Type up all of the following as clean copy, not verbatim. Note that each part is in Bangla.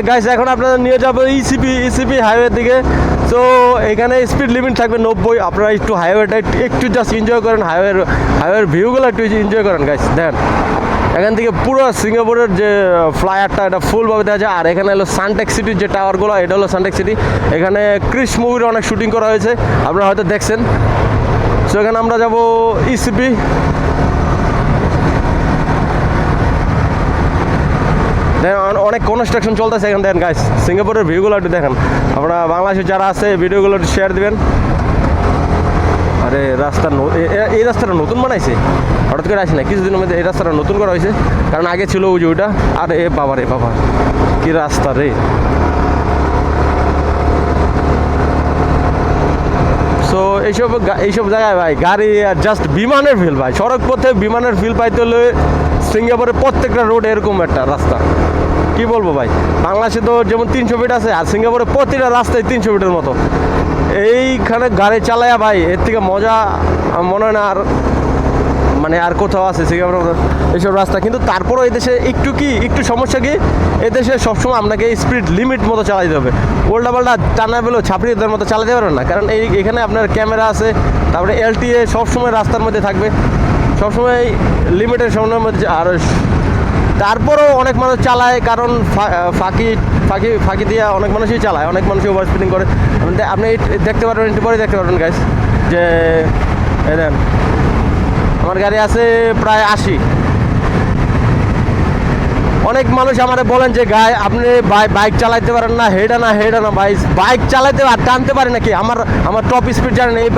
গাইস এখন আপনাদের নিয়ে যাবো ইসিপি হাইওয়ের দিকে। তো এখানে স্পিড লিমিট থাকবে 90। আপনারা একটু হাইওয়েটা একটু জাস্ট এনজয় করেন, হাইওয়ের ভিউগুলো একটু এনজয় করেন গাইস। দেখেন এখান থেকে পুরো সিঙ্গাপুরের যে ফ্লাইওভারটা এটা ফুলভাবে দেখা যায়। আর এখানে হলো সানটেক সিটির যে টাওয়ারগুলো, এটা হলো সানটেক সিটি। এখানে ক্রিস মুভির অনেক শুটিং করা হয়েছে, আপনারা হয়তো দেখছেন। সো এখানে আমরা যাবো ইসিপি। অনেক কনস্ট্রাকশন চলতেছে এখানে। দেখেন গাইস সিঙ্গাপুরের ভিউগুলো একটু দেখেন। আপনারা বাংলাদেশে যারা আছে ভিডিওগুলো একটু শেয়ার দিবেন। আরে এই রাস্তাটা নতুন বানাইছে, হঠাৎ করে আসে না, কিছুদিনের মধ্যে এই রাস্তাটা নতুন করা হয়েছে। কারণ আগে ছিল ওই যে ওইটা। আর এ বাবা রে বাবা, কি রাস্তা রে। সো এইসব জায়গায় ভাই গাড়ি আর জাস্ট বিমানের ফিল ভাই। সড়ক পথে বিমানের ফিল পাইতে হলে সিঙ্গাপুরের প্রত্যেকটা রোড এরকম একটা রাস্তা। কি বলবো ভাই, বাংলাদেশে তো যেমন 300 ফিট আছে, আর সিঙ্গাপুরে প্রতিটা রাস্তায় 300 ফিটের মতো। এইখানে গাড়ি চালায়া ভাই এর থেকে মজা মনে হয় না আর, মানে আর কোথাও আছে সিঙ্গাপুরের এইসব রাস্তা। কিন্তু তারপরও এদেশে একটু সমস্যা কি, এদেশে সবসময় আপনাকে স্পিড লিমিট মতো চালাতে হবে। উল্টা পাল্টা টানা বেলো ছাপড়িদের মতো চালাতে পারবেন না, কারণ এখানে আপনার ক্যামেরা আছে, তারপরে এলটিএ সবসময় রাস্তার মধ্যে থাকবে, সবসময় লিমিটের সময়ের মধ্যে। আর তারপরও অনেক মানুষ চালায়, কারণ ফাঁকি দিয়ে অনেক মানুষই চালায়, অনেক মানুষই ওভার স্পিডিং করে। আপনি দেখতে পারবেন, একটু পরে দেখতে পারবেন গাইস, যে দেন আমার গাড়ি আছে প্রায় 80। অনেক মানুষ আমারে বলেন যে আপনি বাইক চালাইতে পারেন না, হেডা না বাইক চালাইতে আর টানতে পারি নাকি। আমার টপ স্পিড জানেন, এই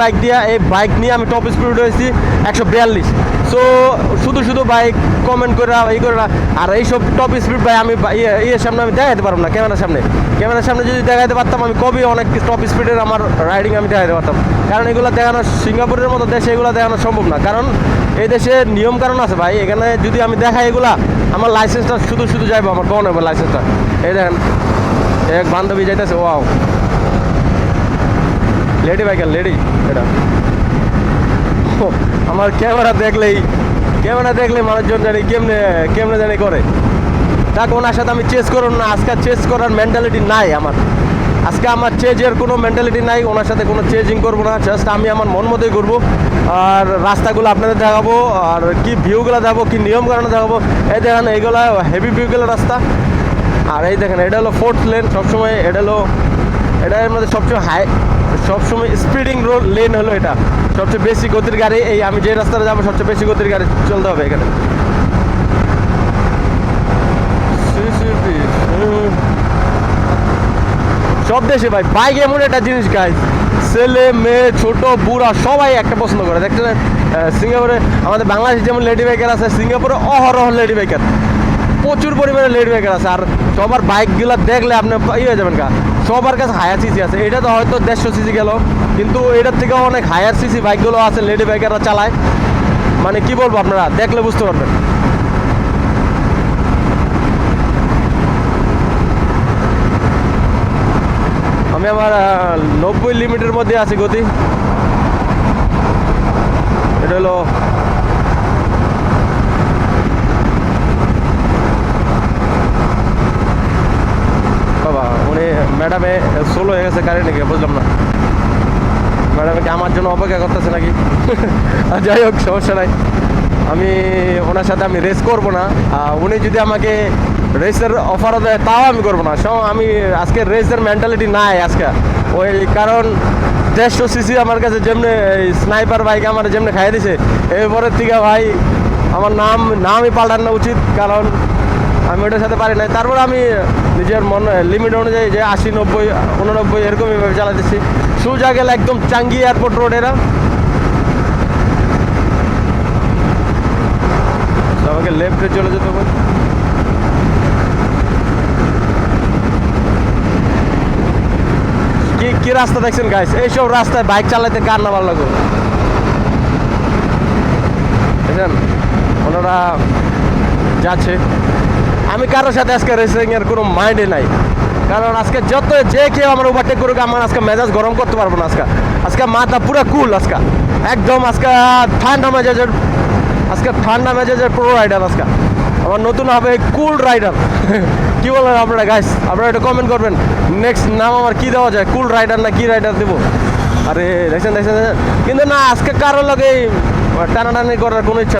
বাইক নিয়ে আমি টপ স্পিড হয়েছি 142। সো শুধু বাইক কমেন্ট করে করে না। আর এইসব টপ স্পিড ভাই আমি ইয়ের সামনে আমি দেখাতে পারবো না। ক্যামেরার সামনে যদি দেখাতে পারতাম, আমি কবি অনেক টপ স্পিডের আমার রাইডিং আমি দেখাতে পারতাম। কারণ এগুলো দেখানো সিঙ্গাপুরের মতো দেশে এগুলো দেখানো সম্ভব না, কারণ এই দেশে নিয়ম কারণ আছে ভাই। এখানে যদি আমি দেখাই এগুলা, আমার লাইসেন্সটা শুধু যাইবো, আমার কোন হবে লাইসেন্সটা। এই দেখেন এক বান্ধবী যাইতেছে, ওয়াও লেডি বাইকার লেডি। এটা আমার ক্যামেরা দেখলেই মানুষজন জানি কেমনে জানি করে। তাকে ওনার সাথে আমি চেস করুন না, আজকে চেস করার মেন্টালিটি নাই আমার। আজকে আমার চেজের কোনো মেন্টালিটি নাই, ওনার সাথে কোনো চেজিং করবো না। জাস্ট আমি আমার মন মতোই করবো। আর রাস্তাগুলো আপনাদের দেখাবো, আর কি ভিউগুলো দেখাবো, কি নিয়ম কারণে দেখাবো। এই দেখেন এইগুলো হেভি ভিউগুলো রাস্তা। আর এই দেখেন এটা হলো 4th লেন। সবসময় এটার মধ্যে সবসময় স্পিডিং রোড লেন হলো এটা। সবচেয়ে বেশি গতির গাড়ি, এই আমি যে রাস্তাটা যাবো সবচেয়ে বেশি গতির গাড়ি চলতে হবে এখানে। সব দেশে ভাই বাইক এমন একটা জিনিস গাইস, ছেলে মেয়ে ছোট বুড়া সবাই একটা পছন্দ করে। দেখছেন সিঙ্গাপুরে আমাদের বাংলাদেশে যেমন লেডি বাইকার আছে, সিঙ্গাপুরে অহরহ লেডি বাইকার, প্রচুর পরিমাণে লেডি বাইকার আছে। আর সবার বাইকগুলো দেখলে আপনি হয়ে যাবেন গা। সবার কাছে হায়ার সিসি আছে, এটা তো হয়তো 150 সিসি গেল, কিন্তু এটার থেকে অনেক হায়ার সিসি বাইকগুলো আছে, লেডি বাইকাররা চালায়। মানে কি বলবো, আপনারা দেখলে বুঝতে পারবেন। আমি আমার 90 লিমিটের মধ্যে আছি গতি। এটা হলো বাবা, উনি ম্যাডামে সোলো হয়ে গেছে গাড়ি নাকি, বুঝলাম না। ম্যাডামে কি আমার জন্য অপেক্ষা করতেছে নাকি? যাই হোক, সমস্যা নাই। আমি ওনার সাথে আমি রেস করবো না। উনি যদি আমাকে রেসের অফারও দেয় তাও আমি করবো না। আমি আজকে রেসের মেন্টালিটি নাই আজকে, ওই কারণ 150 সিসি আমার কাছে যেমনি স্নাইপার বাইক আমার যেমনি খাইয়ে দিছে, এরপরের থেকে ভাই আমার নামই পাল্টানো উচিত, কারণ আমি ওটার সাথে পারি নাই। তারপর আমি নিজের লিমিট অনুযায়ী যে 80, 90, 89 এরকম এভাবে চালাতেছি। সোজা গেলে একদম চাঙ্গি এয়ারপোর্ট রোড। এরা আমাকে লেফটে চলে যেতে হবে। কি রাস্তা দেখছেন গাইস, এইসব রাস্তায় বাইক চালাতে কার না ভালো লাগবে। দেখেন ওনারা যাচ্ছে। আমি কারোর সাথে আজকে রেসিং এর কোনো মাইন্ডে নাই, কারণ আজকে যে কেউ আমার ওভারটেক করুক, আমার আজকে মেজাজ গরম করতে পারবো না। আজকে মাথা পুরো কুল, একদম ঠান্ডা মেজাজের প্রো রাইডার। আমার নতুন হবে কুল রাইডার। কি কি বলেন আপনারা গাইস, আপনারা একটু কমেন্ট করবেন নেক্সট নাম আমার কি দেওয়া যায়, কুল রাইডার না কি রাইডার দেবো। আরে দেখছেন দেখছেন দেখছেন। কিন্তু না, আজকে কারোর লগে টানাটানি করার কোনো ইচ্ছা